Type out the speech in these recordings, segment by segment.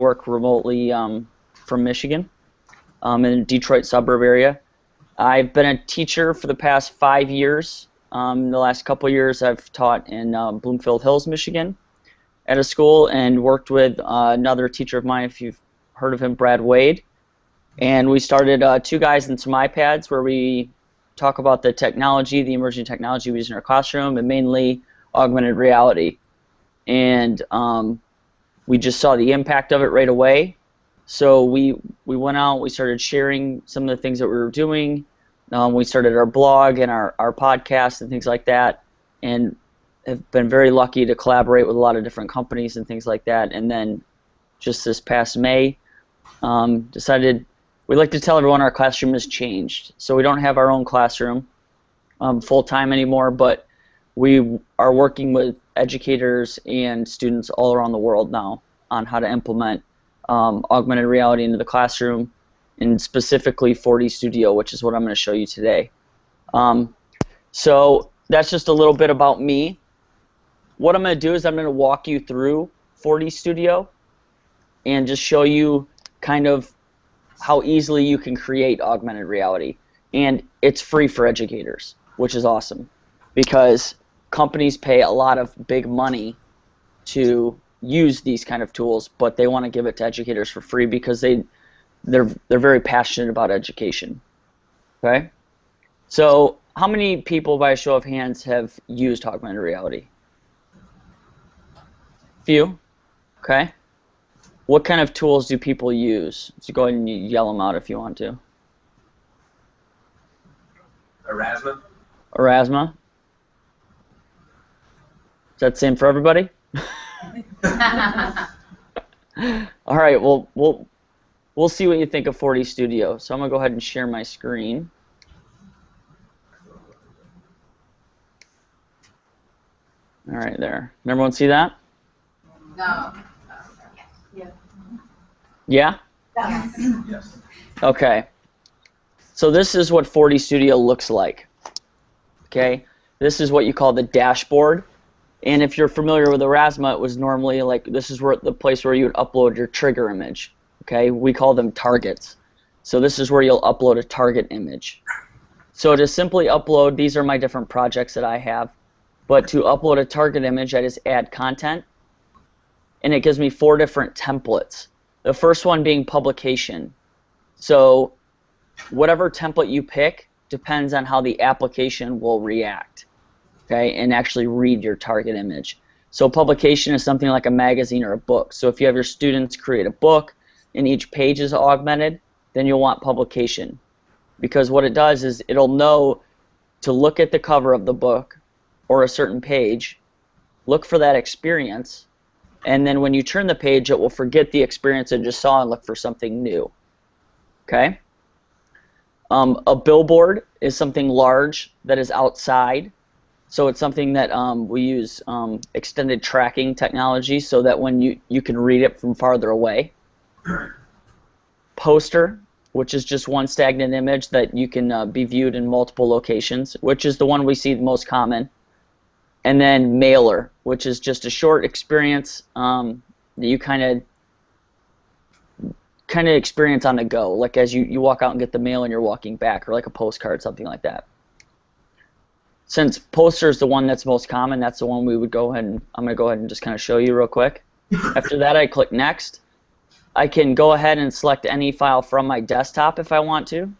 work remotely from Michigan, in the Detroit suburb area. I've been a teacher for the past 5 years. The last couple of years I've taught in Bloomfield Hills, Michigan at a school, and worked with another teacher of mine, if you've heard of him, Brad Wade. And we started Two Guys and Some iPads, where we talk about the technology, the emerging technology we use in our classroom, and mainly augmented reality. And we just saw the impact of it right away. So we went out, we started sharing some of the things that we were doing. We started our blog and our podcast and things like that, and have been very lucky to collaborate with a lot of different companies and things like that. And then just this past May, decided we'd like to tell everyone our classroom has changed. So we don't have our own classroom full-time anymore, but we are working with educators and students all around the world now on how to implement augmented reality into the classroom, and specifically 4D Studio, which is what I'm going to show you today. So that's just a little bit about me. What I'm going to do is I'm going to walk you through 4D Studio and just show you kind of how easily you can create augmented reality. And it's free for educators, which is awesome, because companies pay a lot of big money to use these kind of tools, but they want to give it to educators for free because they're very passionate about education. Okay? So how many people, by a show of hands, have used augmented reality? Few? Okay. What kind of tools do people use? So go ahead and yell them out if you want to. Erasmus. Erasmus? Is that the same for everybody? All right, well, we'll see what you think of 4D Studio. So I'm going to go ahead and share my screen. All right, there. Can everyone see that? No. Yeah? Yes. Okay. So this is what 4D Studio looks like. Okay? This is what you call the dashboard. And if you're familiar with Erasmus, it was normally like, this is where the place where you would upload your trigger image. Okay? We call them targets. So this is where you'll upload a target image. So to simply upload, these are my different projects that I have. But to upload a target image, I just add content. And it gives me 4 different templates. The first one being publication. So whatever template you pick depends on how the application will react, okay, and actually read your target image. So publication is something like a magazine or a book. So if you have your students create a book and each page is augmented, then you'll want publication. Because what it does is it'll know to look at the cover of the book or a certain page, look for that experience, and then when you turn the page, it will forget the experience it just saw and look for something new. Okay? A billboard is something large that is outside. So it's something that we use extended tracking technology so that when you can read it from farther away. Poster, which is just one stagnant image that you can be viewed in multiple locations, which is the one we see the most common. And then mailer, which is just a short experience that you kind of experience on the go, like as you walk out and get the mail and you're walking back, or like a postcard, something like that. Since poster is the one that's most common, that's the one we would go ahead and I'm going to go ahead and just kind of show you real quick. After that, I click next. I can go ahead and select any file from my desktop if I want to.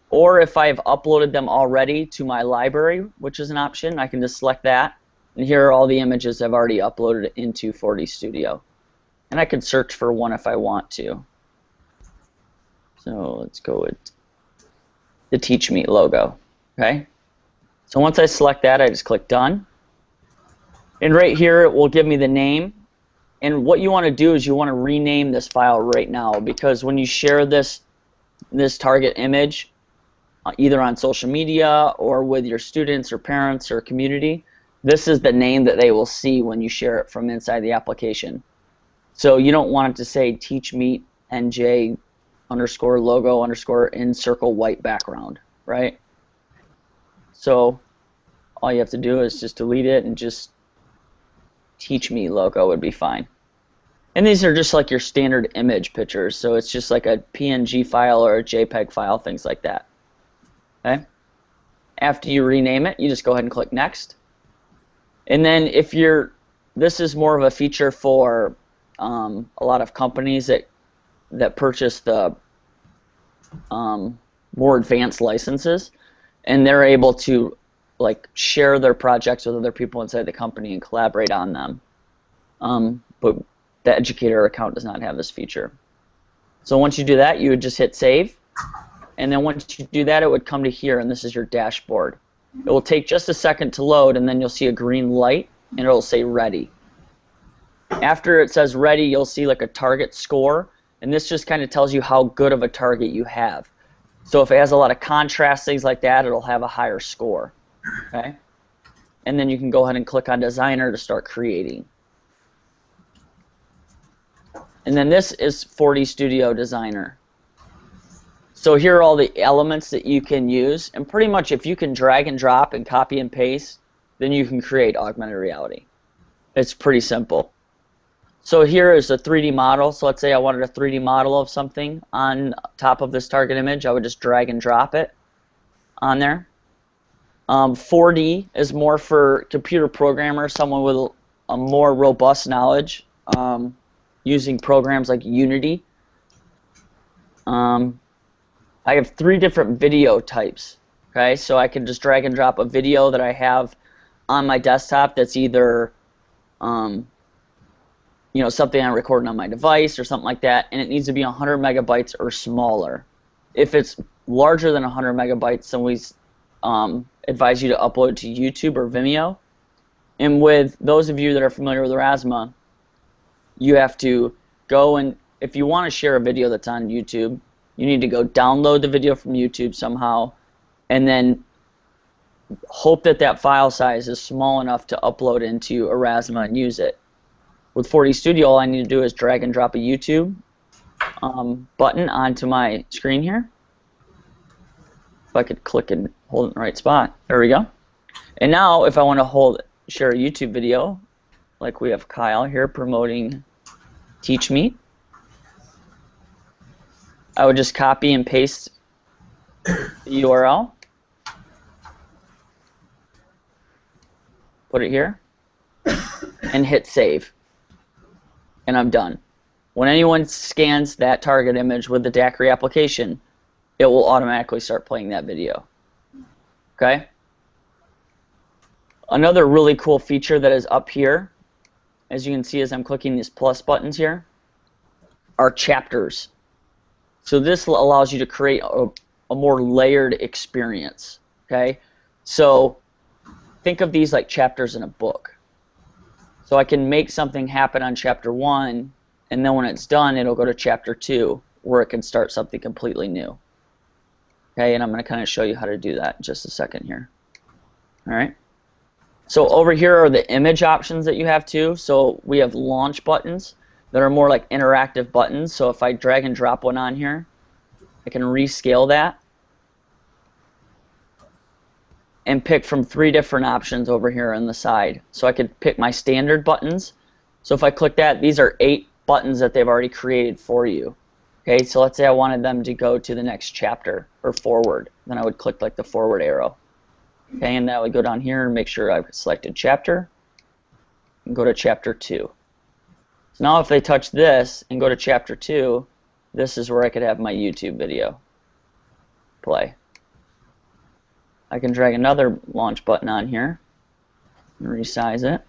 Or if I've uploaded them already to my library, which is an option, I can just select that. And here are all the images I've already uploaded into 4D Studio. And I can search for one if I want to. So let's go with the Teach Me logo. Okay. So once I select that, I just click Done. And right here, it will give me the name. And what you want to do is you want to rename this file right now, because when you share this target image, either on social media or with your students or parents or community, this is the name that they will see when you share it from inside the application. So you don't want it to say Teach Me NJ _ logo _ in circle white background, right? So all you have to do is just delete it and just Teach Me logo would be fine. And these are just like your standard image pictures, so it's just like a PNG file or a JPEG file, things like that. Okay? After you rename it, you just go ahead and click Next. And then if this is more of a feature for a lot of companies that purchase the more advanced licenses, and they're able to like share their projects with other people inside the company and collaborate on them. But the educator account does not have this feature. So once you do that, you would just hit save, and then once you do that, it would come to here, and this is your dashboard. It will take just a second to load, and then you'll see a green light, and it'll say ready. After it says ready, you'll see like a target score, and this just kind of tells you how good of a target you have. So if it has a lot of contrast, things like that, it'll have a higher score. Okay? And then you can go ahead and click on Designer to start creating. And then this is 4D Studio Designer. So here are all the elements that you can use, and pretty much if you can drag and drop and copy and paste, then you can create augmented reality. It's pretty simple. So here is a 3D model. So let's say I wanted a 3D model of something on top of this target image. I would just drag and drop it on there. 4D is more for computer programmers, someone with a more robust knowledge using programs like Unity. I have 3 different video types. Okay, so I can just drag and drop a video that I have on my desktop that's either you know, something I'm recording on my device or something like that, and it needs to be 100 megabytes or smaller. If it's larger than 100 megabytes, then we advise you to upload it to YouTube or Vimeo. And with those of you that are familiar with Rasma, you have to go and, if you want to share a video that's on YouTube, you need to go download the video from YouTube somehow, and then hope that that file size is small enough to upload into Rasma and use it. With 4D Studio, all I need to do is drag and drop a YouTube button onto my screen here. If I could click and hold it in the right spot. There we go. And now if I want to share a YouTube video, like we have Kyle here promoting TeachMeet, I would just copy and paste the URL, put it here, and hit save. And I'm done. When anyone scans that target image with the Daiquiri application, it will automatically start playing that video. Okay? Another really cool feature that is up here, as you can see as I'm clicking these plus buttons here, are chapters. So this allows you to create a more layered experience. Okay? So think of these like chapters in a book. So I can make something happen on chapter 1, and then when it's done, it'll go to chapter 2, where it can start something completely new. Okay, and I'm going to kind of show you how to do that in just a second here. All right. So over here are the image options that you have too. So we have launch buttons that are more like interactive buttons. So if I drag and drop one on here, I can rescale that and pick from 3 different options over here on the side. So I could pick my standard buttons. So if I click that, these are 8 buttons that they've already created for you. Okay, so let's say I wanted them to go to the next chapter or forward. Then I would click like the forward arrow. Okay, and that would go down here and make sure I've selected chapter and go to chapter 2. So now if they touch this and go to chapter 2, this is where I could have my YouTube video play. I can drag another launch button on here and resize it.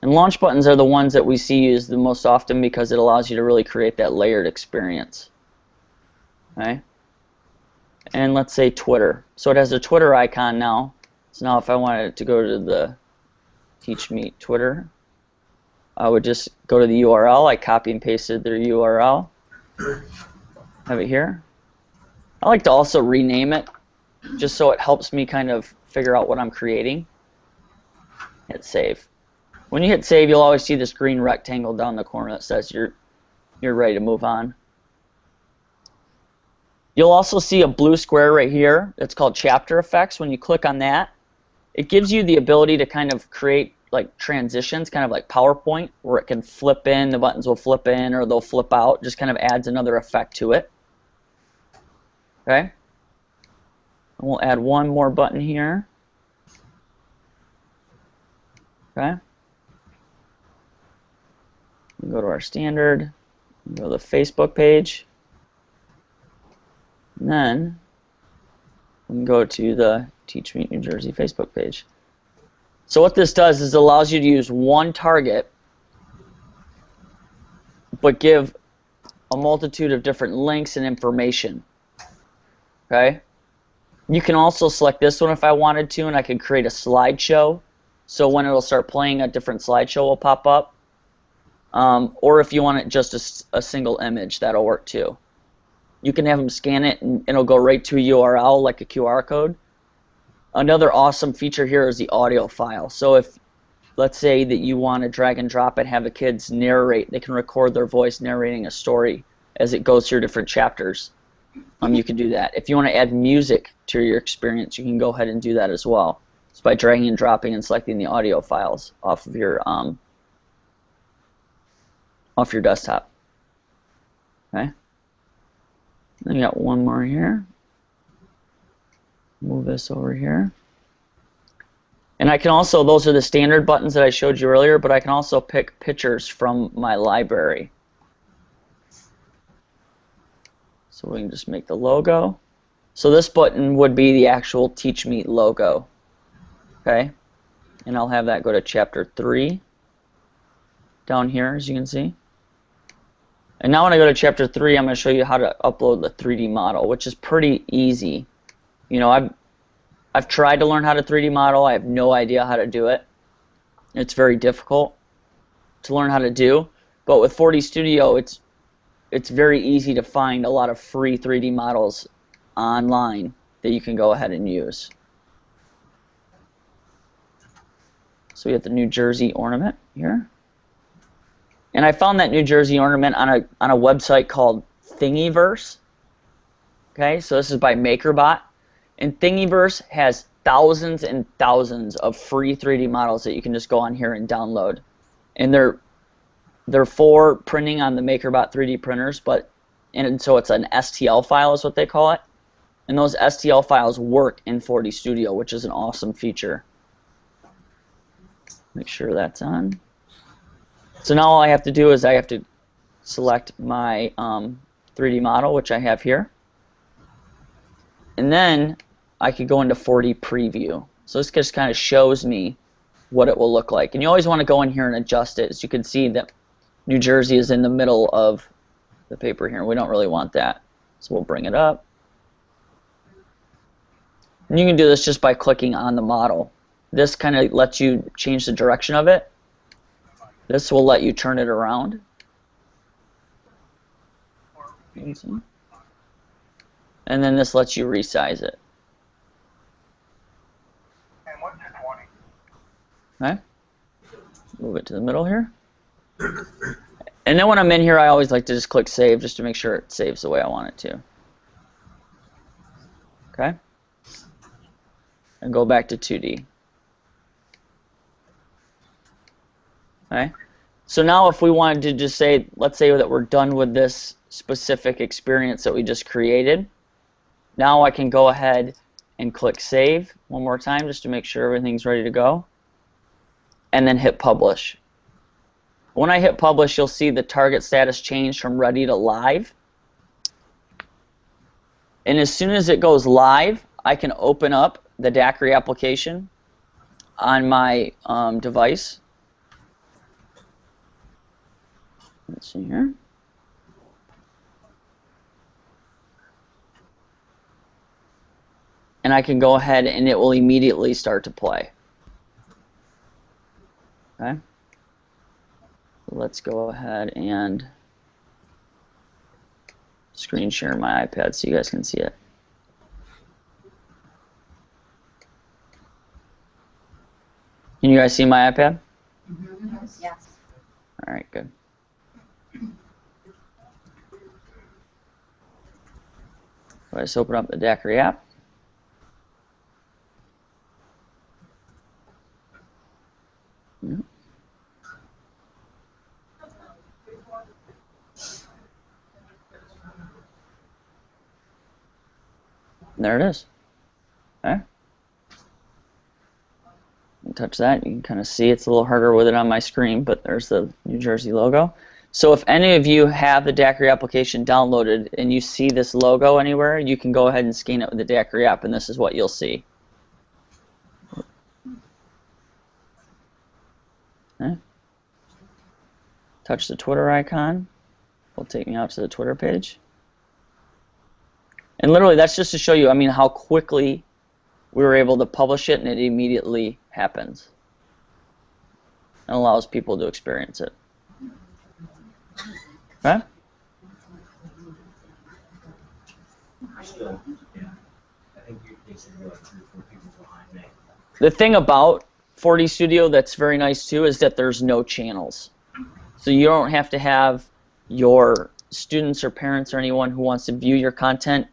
And launch buttons are the ones that we see used the most often because it allows you to really create that layered experience. Okay? And let's say Twitter. So it has a Twitter icon now. So now if I wanted to go to the TeachMeet Twitter, I would just go to the URL. I copy and pasted their URL. Have it here. I like to also rename it just so it helps me kind of figure out what I'm creating. Hit save. When you hit save, you'll always see this green rectangle down the corner that says you're ready to move on. You'll also see a blue square right here that's called chapter effects. When you click on that, it gives you the ability to kind of create like transitions, kind of like PowerPoint, where it can flip in, the buttons will flip in or they'll flip out. Just kind of adds another effect to it. Okay? And we'll add one more button here. Okay? We go to our standard, go to the Facebook page, and then we can go to the Teach Me New Jersey Facebook page. So what this does is it allows you to use one target, but give a multitude of different links and information. Okay? You can also select this one if I wanted to, and I can create a slideshow. So when it'll start playing, a different slideshow will pop up. Or if you want it just a single image, that'll work too. You can have them scan it and it'll go right to a URL like a QR code. Another awesome feature here is the audio file. So if, let's say that you want to drag and drop it, have the kids narrate, they can record their voice narrating a story as it goes through different chapters. You can do that. If you want to add music to your experience, you can go ahead and do that as well. It's by dragging and dropping and selecting the audio files off of your desktop. Okay. Then you got one more here. Move this over here. And I can also, those are the standard buttons that I showed you earlier, but I can also pick pictures from my library. So we can just make the logo. So this button would be the actual Teach Me logo. Okay? And I'll have that go to chapter 3 down here, as you can see. And now when I go to chapter 3, I'm going to show you how to upload the 3D model, which is pretty easy. You know, I've tried to learn how to 3D model. I have no idea how to do it. It's very difficult to learn how to do. But with 4D Studio, it's very easy to find a lot of free 3D models online that you can go ahead and use. So we have the New Jersey ornament here. And I found that New Jersey ornament on a website called Thingiverse. Okay, so this is by MakerBot. And Thingiverse has thousands and thousands of free 3D models that you can just go on here and download. And they're for printing on the MakerBot 3D printers, and so it's an STL file is what they call it. And those STL files work in 4D Studio, which is an awesome feature. Make sure that's on. So now all I have to do is I have to select my 3D model, which I have here. And then I could go into 4D preview. So this just kind of shows me what it will look like. And you always want to go in here and adjust it. As you can see that New Jersey is in the middle of the paper here. We don't really want that. So we'll bring it up. And you can do this just by clicking on the model. This kind of lets you change the direction of it. This will let you turn it around. And then this lets you resize it. And what's your 20? Okay. Move it to the middle here. And then when I'm in here, I always like to just click save just to make sure it saves the way I want it to. Okay. And go back to 2D. Okay. So now if we wanted to just say, let's say that we're done with this specific experience that we just created, now I can go ahead and click save one more time just to make sure everything's ready to go, and then hit publish. When I hit publish, you'll see the target status change from ready to live. And as soon as it goes live, I can open up the DAQRI application on my device. Let's see here. And I can go ahead and it will immediately start to play. Okay. So let's go ahead and screen share my iPad so you guys can see it. Can you guys see my iPad? Mm-hmm. Yes. All right, good. So let's open up the DAQRI app. Yeah. There it is. Okay. Touch that, you can kind of see it's a little harder with it on my screen, but there's the New Jersey logo. So if any of you have the Daiquiri application downloaded and you see this logo anywhere, you can go ahead and scan it with the Daiquiri app, and this is what you'll see. Okay. Touch the Twitter icon. Will take me out to the Twitter page. And literally, that's just to show you, I mean, how quickly we were able to publish it, and it immediately happens. And allows people to experience it. Okay? Still, yeah. I think you basically like 3 or 4 people behind me. The thing about 4D Studio that's very nice too is that there's no channels. So you don't have to have your students or parents or anyone who wants to view your content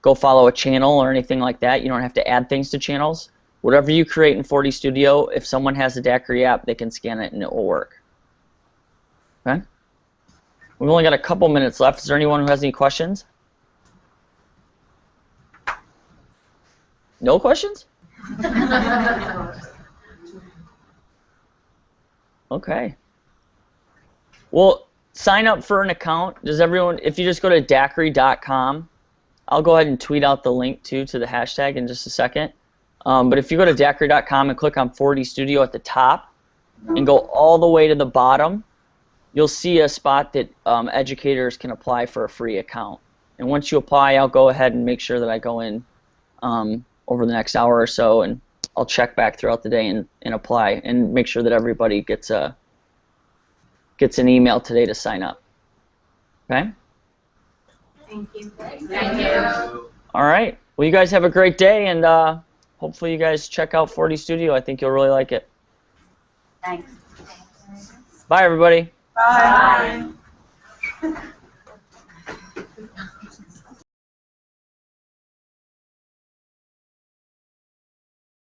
go follow a channel or anything like that. You don't have to add things to channels. Whatever you create in 4D Studio, if someone has a Daiquiri app, they can scan it and it will work. Okay? We've only got a couple minutes left. Is there anyone who has any questions? No questions? Okay. Well, sign up for an account. Does everyone, if you just go to daiquiri.com, I'll go ahead and tweet out the link to the hashtag in just a second. But if you go to daiquiri.com and click on 4D Studio at the top and go all the way to the bottom, you'll see a spot that educators can apply for a free account. And once you apply, I'll go ahead and make sure that I go in over the next hour or so, and I'll check back throughout the day and apply and make sure that everybody gets an email today to sign up. Okay? Thank you. Thank you. All right. Well, you guys have a great day, and hopefully you guys check out 4D Studio. I think you'll really like it. Thanks. Bye, everybody. Bye. Bye.